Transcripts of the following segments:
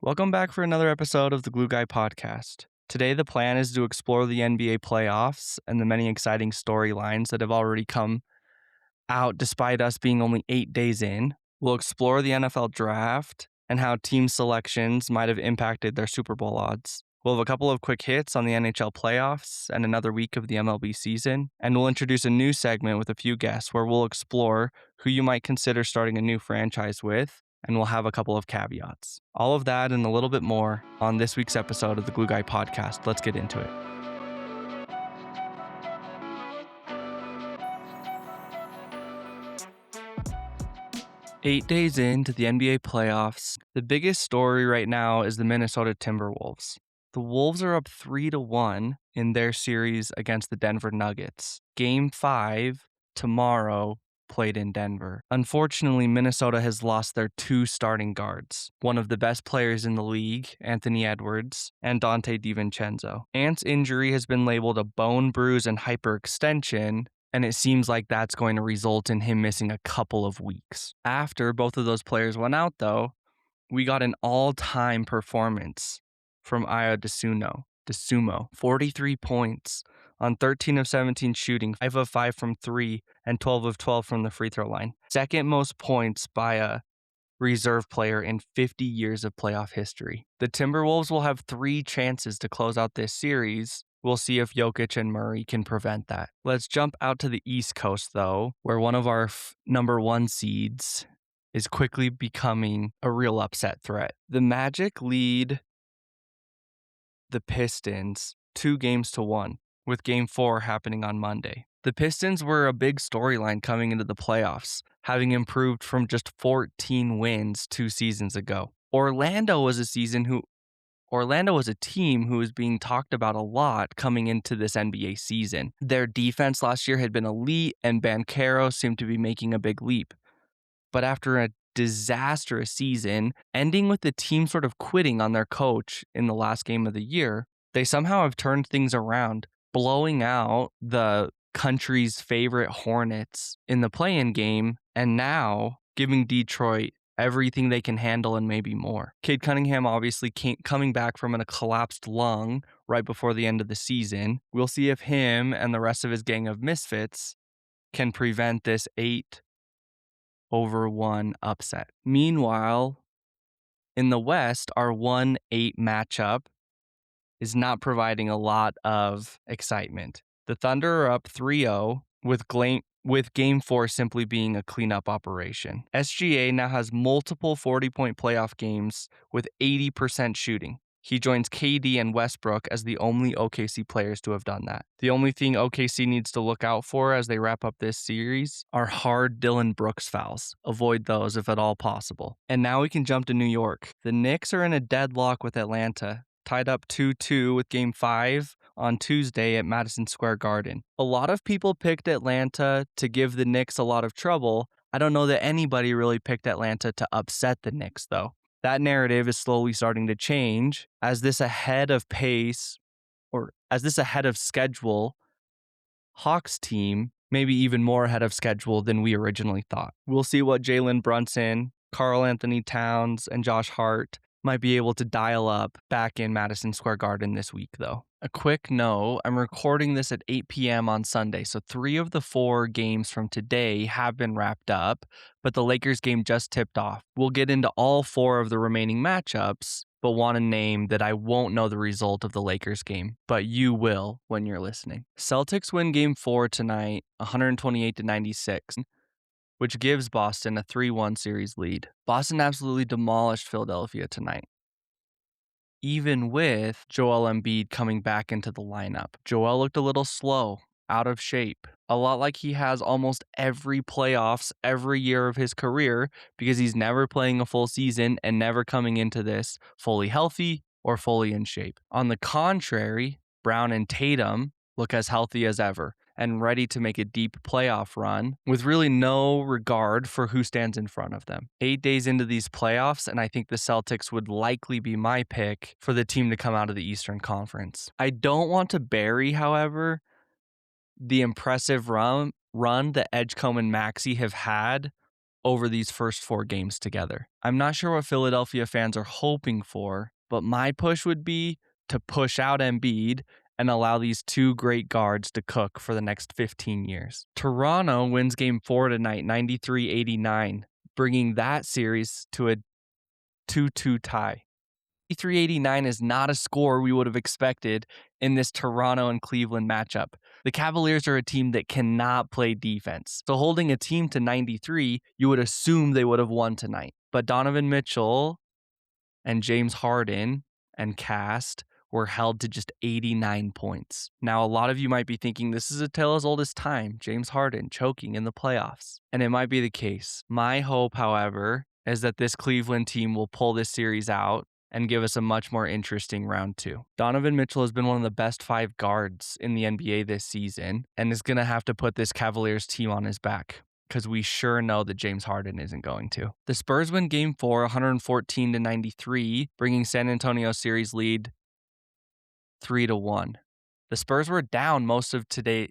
Welcome back for another episode of the Glue Guy podcast. Today, the plan is to explore the NBA playoffs and the many exciting storylines that have already come out despite us being only 8 days in. We'll explore the NFL draft and how team selections might have impacted their Super Bowl odds. We'll have a couple of quick hits on the NHL playoffs and another week of the MLB season. And we'll introduce a new segment with a few guests where we'll explore who you might consider starting a new franchise with, and we'll have a couple of caveats. All of that and a little bit more on this week's episode of the Glue Guy podcast. Let's get into it. Eight days into the NBA playoffs, the biggest story right now is the Minnesota Timberwolves. The Wolves are up 3-1 in their series against the Denver Nuggets. Game 5 tomorrow played in Denver. Unfortunately, Minnesota has lost their two starting guards, one of the best players in the league, Anthony Edwards, and Dante DiVincenzo. Ant's injury has been labeled a bone bruise and hyperextension, and it seems like that's going to result in him missing a couple of weeks. After both of those players went out, though, we got an all-time performance from Ayo Dosunmu, 43 points on 13 of 17 shooting, 5 of 5 from 3, and 12 of 12 from the free throw line. Second most points by a reserve player in 50 years of playoff history. The Timberwolves will have 3 chances to close out this series. We'll see if Jokic and Murray can prevent that. Let's jump out to the East Coast, though, where one of our number 1 seeds is quickly becoming a real upset threat. The Magic lead the Pistons 2-1, with Game 4 happening on Monday. The Pistons were a big storyline coming into the playoffs, having improved from just 14 wins 2 seasons ago. Orlando was a team who was being talked about a lot coming into this NBA season. Their defense last year had been elite, and Banchero seemed to be making a big leap. But after a disastrous season, ending with the team sort of quitting on their coach in the last game of the year, they somehow have turned things around, blowing out the country's favorite Hornets in the play-in game, and now giving Detroit everything they can handle and maybe more. Cade Cunningham obviously coming back from a collapsed lung right before the end of the season. We'll see if him and the rest of his gang of misfits can prevent this 8-1 upset. Meanwhile, in the West, our 1-8 matchup is not providing a lot of excitement. The Thunder are up 3-0 with Game 4 simply being a cleanup operation. SGA now has multiple 40-point playoff games with 80% shooting. He joins KD and Westbrook as the only OKC players to have done that. The only thing OKC needs to look out for as they wrap up this series are hard Dillon Brooks fouls. Avoid those if at all possible. And now we can jump to New York. The Knicks are in a deadlock with Atlanta, tied up 2-2 with Game 5 on Tuesday at Madison Square Garden. A lot of people picked Atlanta to give the Knicks a lot of trouble. I don't know that anybody really picked Atlanta to upset the Knicks, though. That narrative is slowly starting to change as this ahead of schedule Hawks team, maybe even more ahead of schedule than we originally thought. We'll see what Jalen Brunson, Karl Anthony Towns, and Josh Hart might be able to dial up back in Madison Square Garden this week, though. A quick note, I'm recording this at 8 p.m. on Sunday, so 3 of the 4 games from today have been wrapped up, but the Lakers game just tipped off. We'll get into all 4 of the remaining matchups, but want to name that I won't know the result of the Lakers game, but you will when you're listening. Celtics win Game 4 tonight, 128-96. Which gives Boston a 3-1 series lead. Boston absolutely demolished Philadelphia tonight, even with Joel Embiid coming back into the lineup. Joel looked a little slow, out of shape, a lot like he has almost every playoffs every year of his career because he's never playing a full season and never coming into this fully healthy or fully in shape. On the contrary, Brown and Tatum look as healthy as ever and ready to make a deep playoff run with really no regard for who stands in front of them. 8 days into these playoffs, and I think the Celtics would likely be my pick for the team to come out of the Eastern Conference. I don't want to bury, however, the impressive run that Edgecombe and Maxey have had over these first 4 games together. I'm not sure what Philadelphia fans are hoping for, but my push would be to push out Embiid and allow these 2 great guards to cook for the next 15 years. Toronto wins Game 4 tonight, 93-89, bringing that series to a 2-2 tie. 93-89 is not a score we would have expected in this Toronto and Cleveland matchup. The Cavaliers are a team that cannot play defense. So holding a team to 93, you would assume they would have won tonight. But Donovan Mitchell and James Harden and cast were held to just 89 points. Now, a lot of you might be thinking this is a tale as old as time, James Harden choking in the playoffs. And it might be the case. My hope, however, is that this Cleveland team will pull this series out and give us a much more interesting round 2. Donovan Mitchell has been one of the best 5 guards in the NBA this season and is going to have to put this Cavaliers team on his back, because we sure know that James Harden isn't going to. The Spurs win Game 4, 114-93, bringing San Antonio's series lead 3-1. The Spurs were down most of today's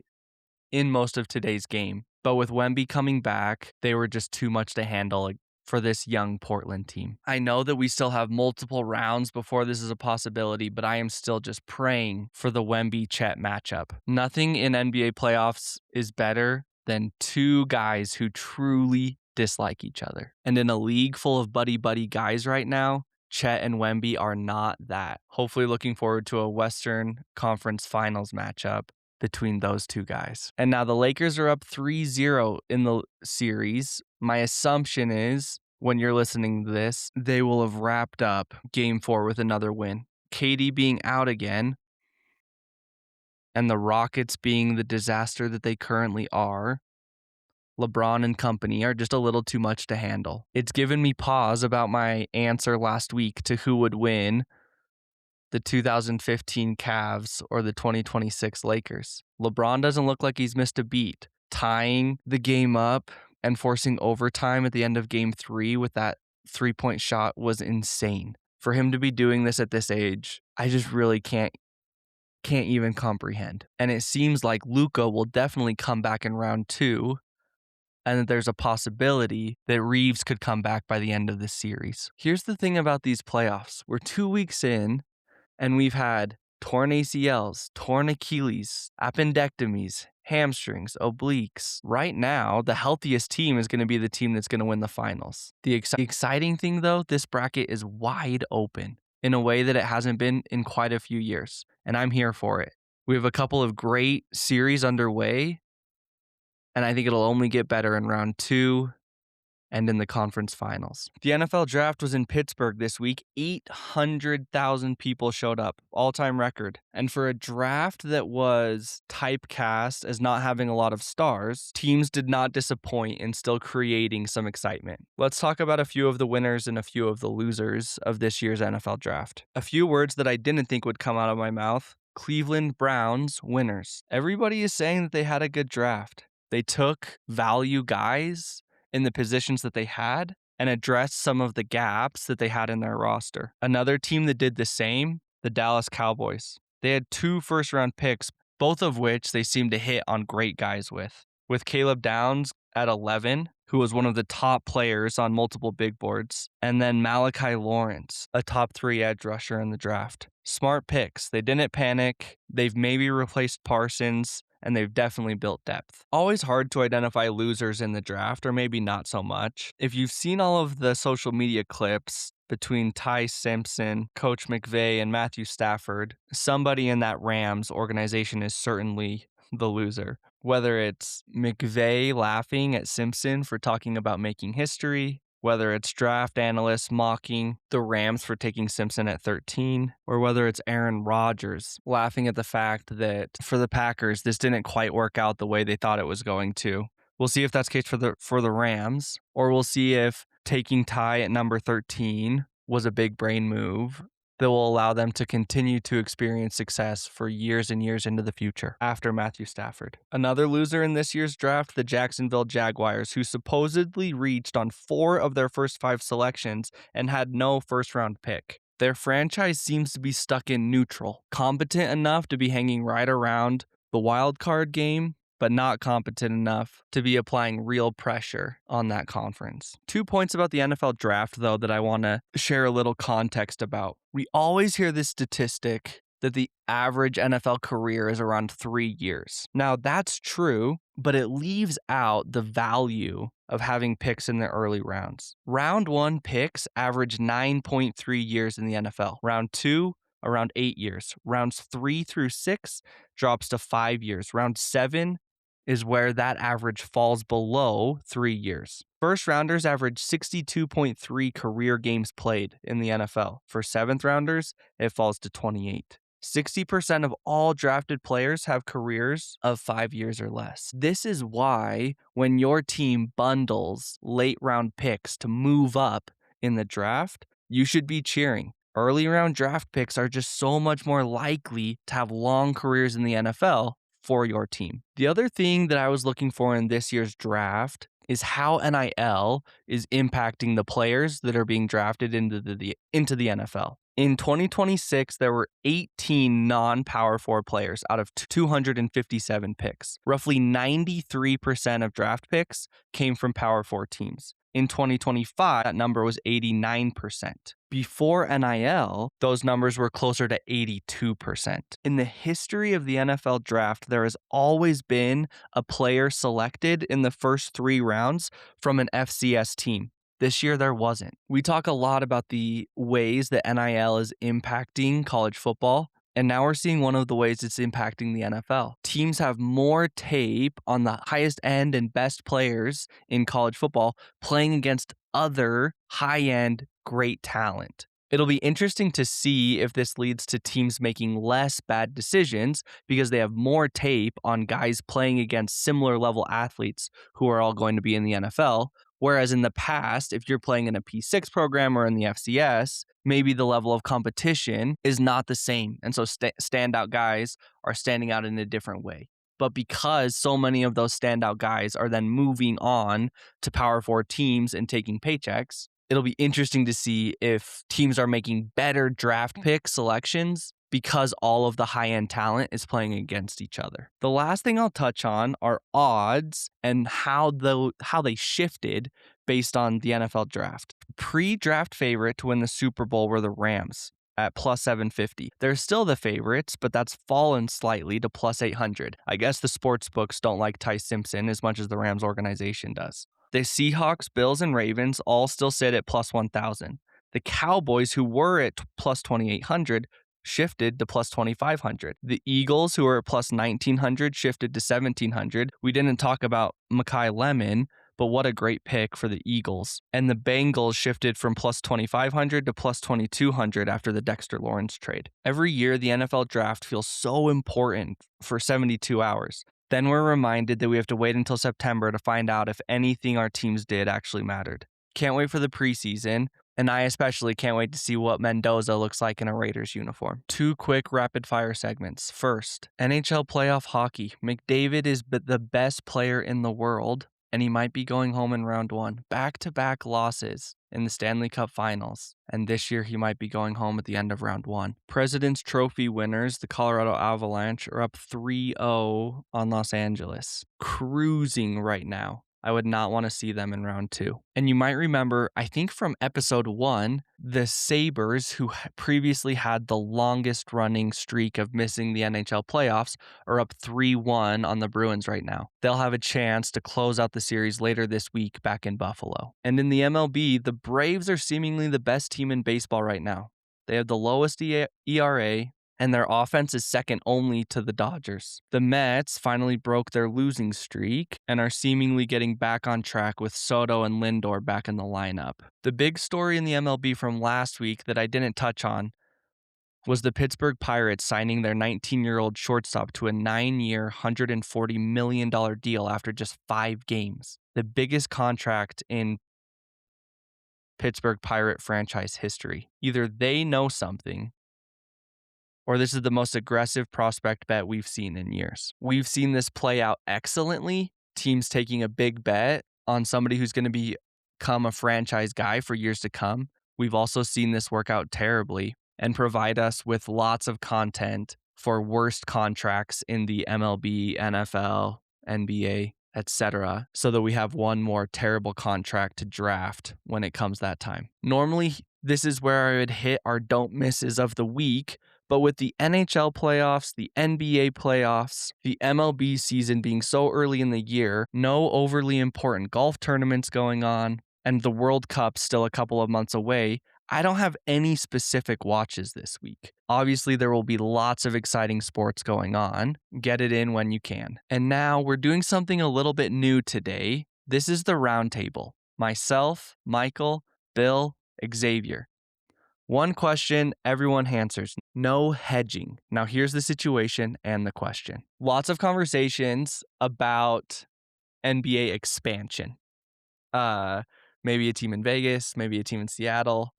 game, but with Wemby coming back, they were just too much to handle for this young Portland team. I know that we still have multiple rounds before this is a possibility, but I am still just praying for the Wemby-Chet matchup. Nothing in NBA playoffs is better than 2 guys who truly dislike each other. And in a league full of buddy-buddy guys right now, Chet and Wemby are not that. Hopefully looking forward to a Western Conference Finals matchup between those 2 guys. And now the Lakers are up 3-0 in the series. My assumption is, when you're listening to this, they will have wrapped up Game 4 with another win. KD being out again, and the Rockets being the disaster that they currently are, LeBron and company are just a little too much to handle. It's given me pause about my answer last week to who would win the 2015 Cavs or the 2026 Lakers. LeBron doesn't look like he's missed a beat. Tying the game up and forcing overtime at the end of Game 3 with that 3-point shot was insane. For him to be doing this at this age, I just really can't even comprehend. And it seems like Luka will definitely come back in round 2, and that there's a possibility that Reeves could come back by the end of this series. Here's the thing about these playoffs. We're 2 weeks in, and we've had torn ACLs, torn Achilles, appendectomies, hamstrings, obliques. Right now, the healthiest team is going to be the team that's going to win the finals. The exciting thing, though, this bracket is wide open in a way that it hasn't been in quite a few years, and I'm here for it. We have a couple of great series underway, and I think it'll only get better in round 2 and in the conference finals. The NFL draft was in Pittsburgh this week. 800,000 people showed up, all-time record. And for a draft that was typecast as not having a lot of stars, teams did not disappoint in still creating some excitement. Let's talk about a few of the winners and a few of the losers of this year's NFL draft. A few words that I didn't think would come out of my mouth. Cleveland Browns winners. Everybody is saying that they had a good draft. They took value guys in the positions that they had and addressed some of the gaps that they had in their roster. Another team that did the same, the Dallas Cowboys. They had 2 first-round picks, both of which they seemed to hit on great guys with. With Caleb Downs at 11, who was one of the top players on multiple big boards, and then Malachi Lawrence, a top 3 edge rusher in the draft. Smart picks. They didn't panic. They've maybe replaced Parsons, and they've definitely built depth. Always hard to identify losers in the draft, or maybe not so much. If you've seen all of the social media clips between Ty Simpson, Coach McVay, and Matthew Stafford, somebody in that Rams organization is certainly the loser. Whether it's McVay laughing at Simpson for talking about making history, whether it's draft analysts mocking the Rams for taking Simpson at 13, or whether it's Aaron Rodgers laughing at the fact that for the Packers, this didn't quite work out the way they thought it was going to. We'll see if that's the case for the Rams, or we'll see if taking Ty at number 13 was a big brain move that will allow them to continue to experience success for years and years into the future after Matthew Stafford. Another loser in this year's draft, the Jacksonville Jaguars, who supposedly reached on 4 of their first 5 selections and had no first-round pick. Their franchise seems to be stuck in neutral, competent enough to be hanging right around the wild card game, but not competent enough to be applying real pressure on that conference. 2 points about the NFL draft, though, that I want to share a little context about. We always hear this statistic that the average NFL career is around 3 years. Now, that's true, but it leaves out the value of having picks in the early rounds. Round 1 picks average 9.3 years in the NFL. Round 2, around 8 years. Rounds 3 through 6 drops to 5 years. Round 7 is where that average falls below 3 years. First rounders average 62.3 career games played in the NFL. For seventh rounders, it falls to 28. 60% of all drafted players have careers of 5 years or less. This is why when your team bundles late round picks to move up in the draft, you should be cheering. Early round draft picks are just so much more likely to have long careers in the NFL for your team. The other thing that I was looking for in this year's draft is how NIL is impacting the players that are being drafted into the NFL. In 2026, there were 18 non-Power 4 players out of 257 picks. Roughly 93% of draft picks came from Power 4 teams. In 2025, that number was 89%. Before NIL, those numbers were closer to 82%. In the history of the NFL draft, there has always been a player selected in the first 3 rounds from an FCS team. This year, there wasn't. We talk a lot about the ways that NIL is impacting college football, and now we're seeing one of the ways it's impacting the NFL. Teams have more tape on the highest end and best players in college football playing against other high-end, great talent. It'll be interesting to see if this leads to teams making less bad decisions because they have more tape on guys playing against similar level athletes who are all going to be in the NFL. Whereas in the past, if you're playing in a P6 program or in the FCS, maybe the level of competition is not the same. And so standout guys are standing out in a different way. But because so many of those standout guys are then moving on to Power 4 teams and taking paychecks, it'll be interesting to see if teams are making better draft pick selections because all of the high-end talent is playing against each other. The last thing I'll touch on are odds and how they shifted based on the NFL draft. Pre-draft favorite to win the Super Bowl were the Rams at plus 750. They're still the favorites, but that's fallen slightly to plus 800. I guess the sports books don't like Ty Simpson as much as the Rams organization does. The Seahawks, Bills, and Ravens all still sit at plus 1,000. The Cowboys, who were at plus 2,800, shifted to plus 2,500. The Eagles, who are at plus 1,900, shifted to 1,700. We didn't talk about Mekhi Lemon, but what a great pick for the Eagles. And the Bengals shifted from plus 2,500 to plus 2,200 after the Dexter Lawrence trade. Every year, the NFL draft feels so important for 72 hours. Then we're reminded that we have to wait until September to find out if anything our teams did actually mattered. Can't wait for the preseason, and I especially can't wait to see what Mendoza looks like in a Raiders uniform. 2 quick rapid-fire segments. First, NHL playoff hockey. McDavid is the best player in the world, and he might be going home in round 1. Back-to-back losses in the Stanley Cup Finals, and this year he might be going home at the end of round 1. President's Trophy winners, the Colorado Avalanche, are up 3-0 on Los Angeles. Cruising right now. I would not want to see them in round 2. And you might remember, I think from episode 1, the Sabres, who previously had the longest running streak of missing the NHL playoffs, are up 3-1 on the Bruins right now. They'll have a chance to close out the series later this week back in Buffalo. And in the MLB, the Braves are seemingly the best team in baseball right now. They have the lowest ERA, and their offense is second only to the Dodgers. The Mets finally broke their losing streak and are seemingly getting back on track with Soto and Lindor back in the lineup. The big story in the MLB from last week that I didn't touch on was the Pittsburgh Pirates signing their 19-year-old shortstop to a 9-year, $140 million deal after just 5 games. The biggest contract in Pittsburgh Pirate franchise history. Either they know something, or this is the most aggressive prospect bet we've seen in years. We've seen this play out excellently, teams taking a big bet on somebody who's going to become a franchise guy for years to come. We've also seen this work out terribly and provide us with lots of content for worst contracts in the MLB, NFL, NBA, etc., so that we have one more terrible contract to draft when it comes that time. Normally, this is where I would hit our don't misses of the week, but with the NHL playoffs, the NBA playoffs, the MLB season being so early in the year, no overly important golf tournaments going on, and the World Cup still a couple of months away, I don't have any specific watches this week. Obviously, there will be lots of exciting sports going on. Get it in when you can. And now we're doing something a little bit new today. This is the roundtable. Myself, Michael, Bill, Xavier. One question, everyone answers. No hedging. Now, here's the situation and the question. Lots of conversations about NBA expansion. Maybe a team in Vegas, maybe a team in Seattle.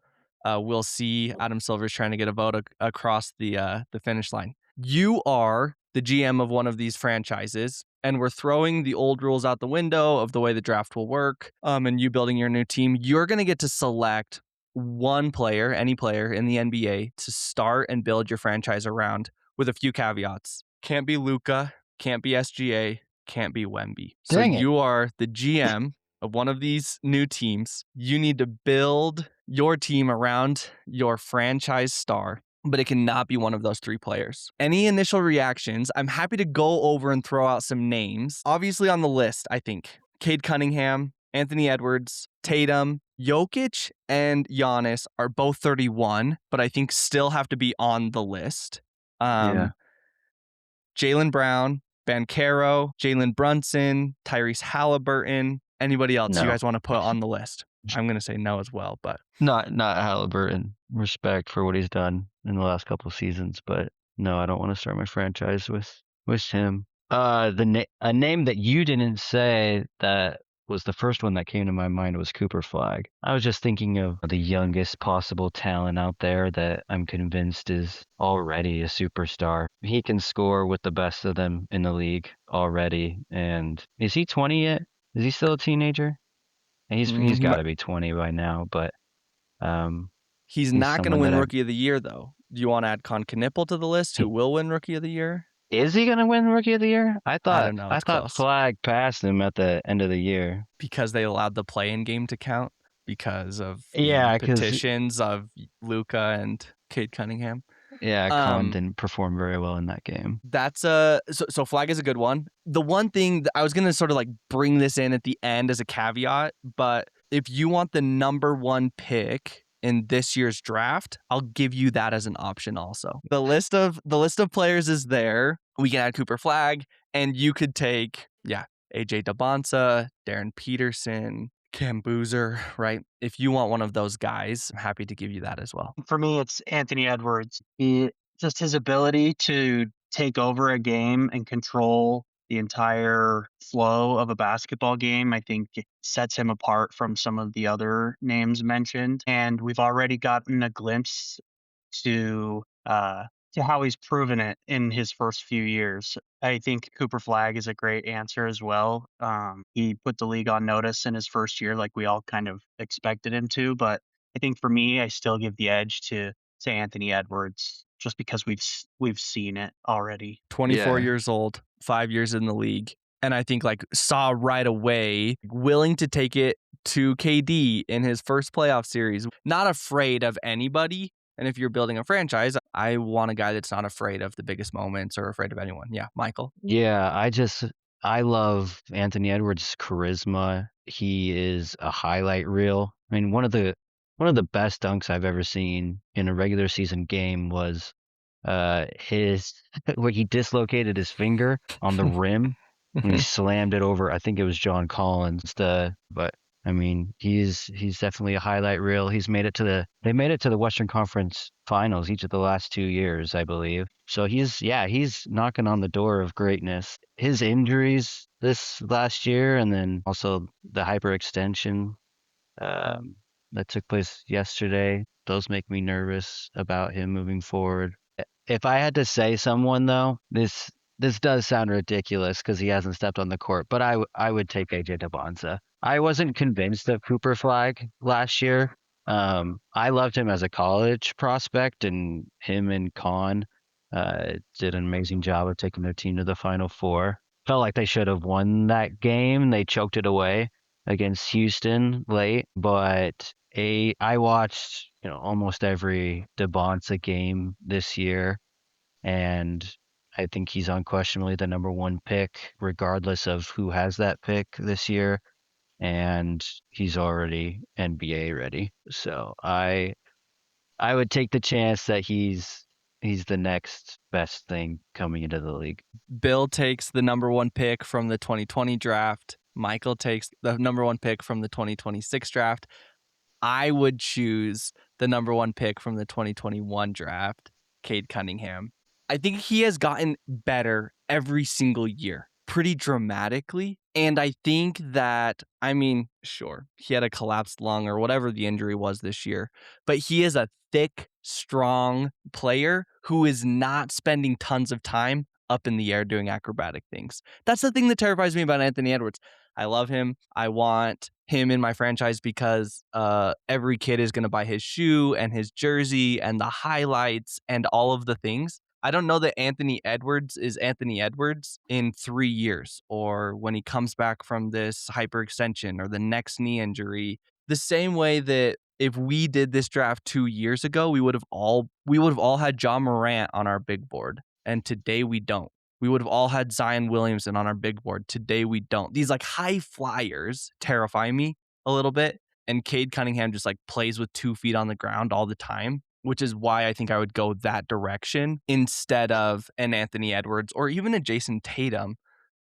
We'll see. Adam Silver's trying to get a vote across the finish line. You are the GM of one of these franchises, and we're throwing the old rules out the window of the way the draft will work, and you building your new team. You're going to get to select one player, any player in the NBA, to start and build your franchise around with a few caveats. Can't be Luka, can't be SGA, can't be Wemby. So Dang it. you are the GM of one of these new teams. You need to build your team around your franchise star, but it cannot be one of those three players. Any initial reactions? I'm happy to go over and throw out some names. Obviously on the list, I think Cade Cunningham, Anthony Edwards, Tatum, Jokic, and Giannis are both 31, but I think still have to be on the list. Yeah. Jaylen Brown, Banchero, Jalen Brunson, Tyrese Halliburton. Anybody else you No. guys want to put on the list? I'm going to say no as well, but Not Halliburton. Respect for what he's done in the last couple of seasons, but no, I don't want to start my franchise with him. A name that you didn't say that was the first one that came to my mind was Cooper Flag. I was just thinking of the youngest possible talent out there that I'm convinced is already a superstar. He can score with the best of them in the league already. And is he 20 yet? Is he still a teenager? He's got to be 20 by now, but he's he's not going to someone win that Rookie of the Year, though. Do you want to add Con Knipple to the list, who will win Rookie of the Year? Is he going to win Rookie of the Year? I don't know. It's thought close. Flag passed him at the end of the year Because they allowed the play-in game to count because of Yeah, the petitions of Luka and Cade Cunningham. Yeah, Con didn't perform very well in that game. That's so Flag is a good one. The one thing that I was going to sort of like bring this in at the end as a caveat, but if you want the number one pick in this year's draft, I'll give you that as an option also. The list of players is there. We can add Cooper Flag, and you could take AJ Dabonsa, Darren Peterson, Cam Boozer, right? If you want one of those guys, I'm happy to give you that as well. For me, it's Anthony Edwards. Just his ability to take over a game and control the entire flow of a basketball game, I think sets him apart from some of the other names mentioned. And we've already gotten a glimpse to how he's proven it in his first few years. I think Cooper Flag is a great answer as well. He put the league on notice in his first year, like we all kind of expected him to. But I think for me, I still give the edge to Anthony Edwards, just because we've seen it already. 24 years old, 5 years in the league. And I think like saw right away, willing to take it to KD in his first playoff series, not afraid of anybody. And if you're building a franchise, I want a guy that's not afraid of the biggest moments or afraid of anyone. Yeah, Michael. Yeah, I love Anthony Edwards' charisma. He is a highlight reel. I mean, one of the best dunks I've ever seen in a regular season game was his where he dislocated his finger on the rim when he slammed it over. I think it was John Collins. But I mean, he's definitely a highlight reel. They made it to the Western Conference Finals each of the last 2 years, I believe. So he's knocking on the door of greatness. His injuries this last year, and then also the hyperextension that took place yesterday, those make me nervous about him moving forward. If I had to say someone though, this does sound ridiculous because he hasn't stepped on the court, but I would take AJ Dabonsa. I wasn't convinced of Cooper Flag last year. I loved him as a college prospect, and him and Con did an amazing job of taking their team to the Final Four. felt like they should have won that game. They choked it away against Houston late, but I watched almost every DeBonza game this year, and I think he's unquestionably the number one pick, regardless of who has that pick this year. And he's already NBA ready. So I would take the chance that he's the next best thing coming into the league. Bill takes the number one pick from the 2020 draft. Michael takes the number one pick from the 2026 draft. I would choose the number one pick from the 2021 draft, Cade Cunningham. I think he has gotten better every single year, pretty dramatically. And I think that, sure, he had a collapsed lung or whatever the injury was this year, but he is a thick, strong player who is not spending tons of time up in the air doing acrobatic things. That's the thing that terrifies me about Anthony Edwards. I love him. I want him in my franchise because every kid is going to buy his shoe and his jersey and the highlights and all of the things. I don't know that Anthony Edwards is Anthony Edwards in 3 years or when he comes back from this hyperextension or the next knee injury. The same way that if we did this draft 2 years ago, we would have all had John Morant on our big board, and today we don't. We would have all had Zion Williamson on our big board. Today we don't. These like high flyers terrify me a little bit. And Cade Cunningham just like plays with 2 feet on the ground all the time, which is why I think I would go that direction instead of an Anthony Edwards or even a Jason Tatum,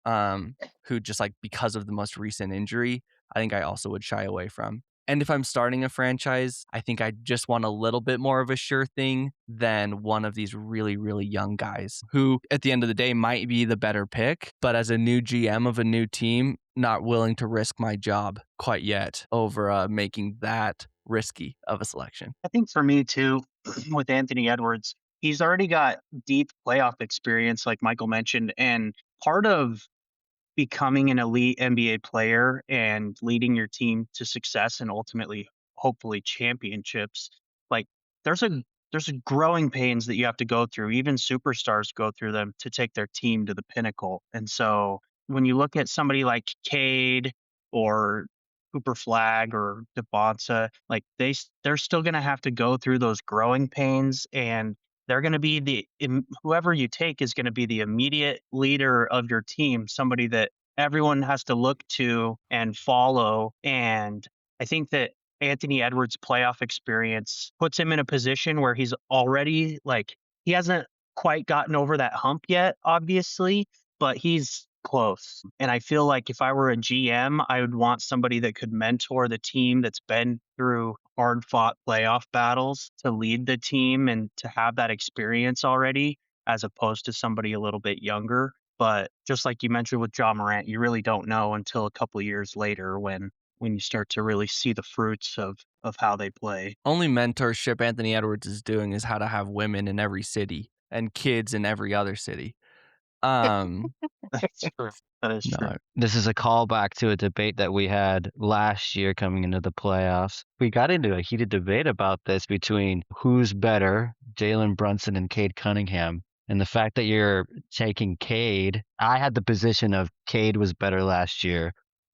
who just like because of the most recent injury, I think I also would shy away from. And if I'm starting a franchise, I think I just want a little bit more of a sure thing than one of these really, really young guys who at the end of the day might be the better pick. But as a new GM of a new team, not willing to risk my job quite yet over making that risky of a selection. I think for me too, with Anthony Edwards, he's already got deep playoff experience, like Michael mentioned, and part of becoming an elite NBA player and leading your team to success and ultimately, hopefully, championships. Like there's a growing pains that you have to go through. Even superstars go through them to take their team to the pinnacle. And so when you look at somebody like Cade or Cooper Flag or DeBonsa, like they're still going to have to go through those growing pains, and they're going to be whoever you take is going to be the immediate leader of your team, somebody that everyone has to look to and follow. And I think that Anthony Edwards' playoff experience puts him in a position where he's already he hasn't quite gotten over that hump yet, obviously, but he's close. And I feel like if I were a GM, I would want somebody that could mentor the team that's been through hard fought playoff battles to lead the team and to have that experience already, as opposed to somebody a little bit younger. But just like you mentioned with John Morant, you really don't know until a couple of years later when you start to really see the fruits of how they play. Only mentorship Anthony Edwards is doing is how to have women in every city and kids in every other city. That's true. That is true. No, this is a callback to a debate that we had last year coming into the playoffs. We got into a heated debate about this between who's better, Jalen Brunson and Cade Cunningham. And the fact that you're taking Cade, I had the position of Cade was better last year,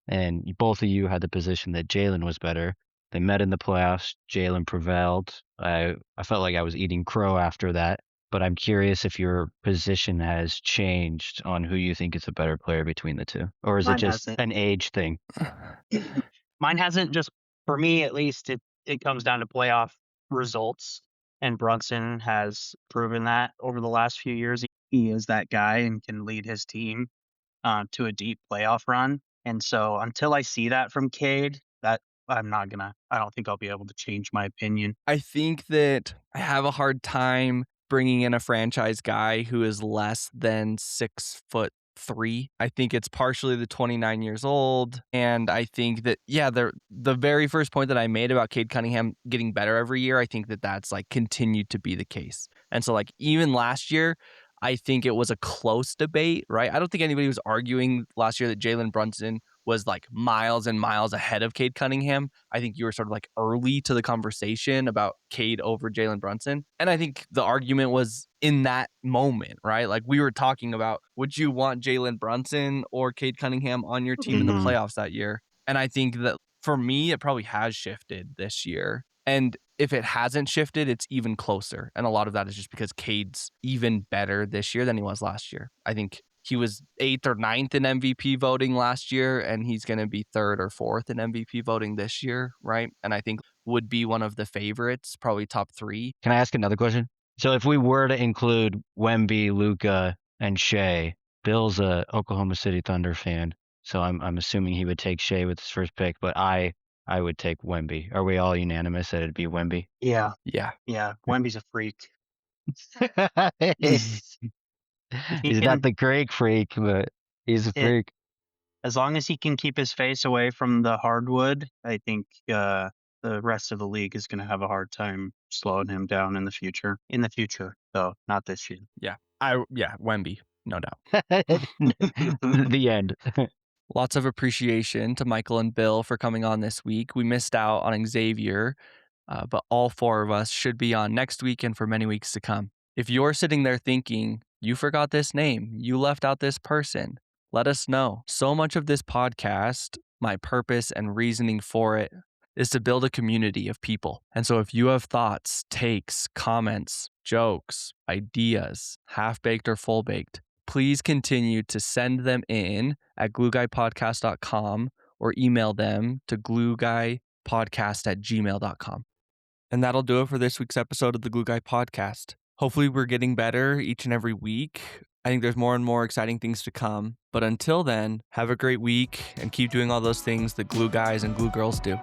and both of you had the position that Jalen was better. They met in the playoffs. Jalen prevailed. I felt like I was eating crow after that. But I'm curious if your position has changed on who you think is a better player between the two, or is it Mine just hasn't. an age thing? Mine hasn't. Just for me, at least, it comes down to playoff results, and Brunson has proven that over the last few years. He is that guy and can lead his team to a deep playoff run. And so until I see that from Cade, that I don't think I'll be able to change my opinion. I think that I have a hard time bringing in a franchise guy who is less than 6'3". I think it's partially the 29 years old. And I think that, the very first point that I made about Cade Cunningham getting better every year, I think that that's like continued to be the case. And so like even last year, I think it was a close debate, right? I don't think anybody was arguing last year that Jalen Brunson was like miles and miles ahead of Cade Cunningham. I think you were sort of like early to the conversation about Cade over Jalen Brunson. And I think the argument was in that moment, right? Like we were talking about, would you want Jalen Brunson or Cade Cunningham on your team in the playoffs that year? And I think that for me, it probably has shifted this year. And if it hasn't shifted, it's even closer. And a lot of that is just because Cade's even better this year than he was last year. I think he was 8th or 9th in MVP voting last year, and he's going to be 3rd or 4th in MVP voting this year, right? And I think would be one of the favorites, probably top 3. Can I ask another question? So if we were to include Wemby, Luka, and Shea, Bill's a Oklahoma City Thunder fan, so I'm assuming he would take Shea with his first pick, but I would take Wemby. Are we all unanimous that it'd be Wemby? Yeah. Yeah. Yeah. Wemby's a freak. He's not the Greek freak, but he's a freak. As long as he can keep his face away from the hardwood, I think the rest of the league is going to have a hard time slowing him down in the future. In the future, though, not this year. Yeah. Wemby, no doubt. The end. Lots of appreciation to Michael and Bill for coming on this week. We missed out on Xavier, but all 4 of us should be on next week and for many weeks to come. If you're sitting there thinking, you forgot this name, you left out this person, let us know. So much of this podcast, my purpose and reasoning for it, is to build a community of people. And so if you have thoughts, takes, comments, jokes, ideas, half-baked or full-baked, please continue to send them in at glueguypodcast.com or email them to glueguypodcast@gmail.com. And that'll do it for this week's episode of the Glue Guy Podcast. Hopefully we're getting better each and every week. I think there's more and more exciting things to come. But until then, have a great week and keep doing all those things that glue guys and glue girls do.